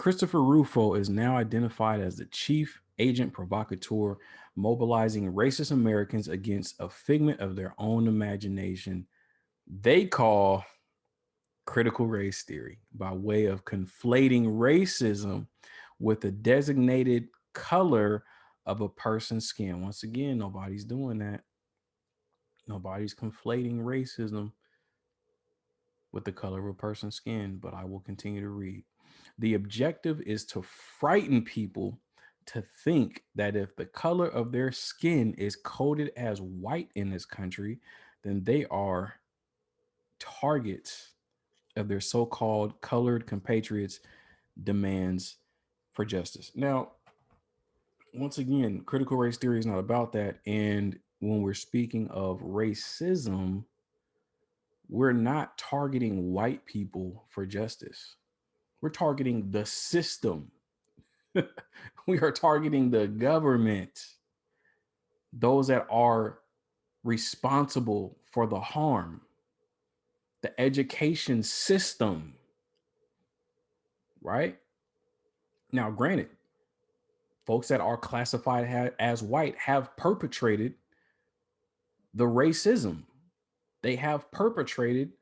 Christopher Rufo is now identified as the chief agent provocateur, mobilizing racist Americans against a figment of their own imagination they call critical race theory by way of conflating racism with the designated color of a person's skin. Once again, nobody's doing that. Nobody's conflating racism with the color of a person's skin, but I will continue to read. The objective is to frighten people to think that if the color of their skin is coded as white in this country, then they are targets of their so-called colored compatriots' demands for justice. Now, once again, critical race theory is not about that. And when we're speaking of racism, we're not targeting white people for justice. We're targeting the system. We are targeting the government, those that are responsible for the harm, the education system, right? Now, granted, folks that are classified as white have perpetrated the racism. They have perpetrated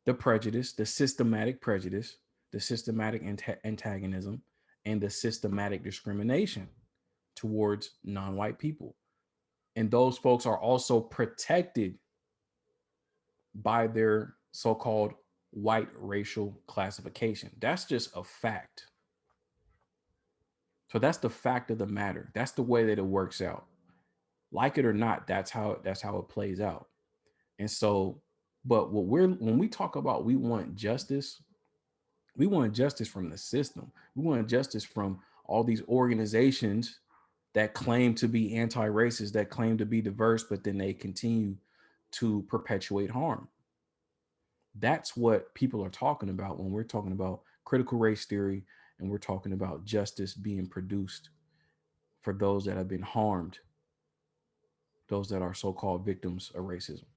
the prejudice, the systematic prejudice, the systematic antagonism, and the systematic discrimination towards non-white people. And those folks are also protected by their so-called white racial classification. That's just a fact. So that's the fact of the matter. That's the way that it works out. Like it or not, that's how it plays out. And so, but when we talk about we want justice from the system. We want justice from all these organizations that claim to be anti-racist, that claim to be diverse, but then they continue to perpetuate harm. That's what people are talking about when we're talking about critical race theory and we're talking about justice being produced for those that have been harmed, those that are so-called victims of racism.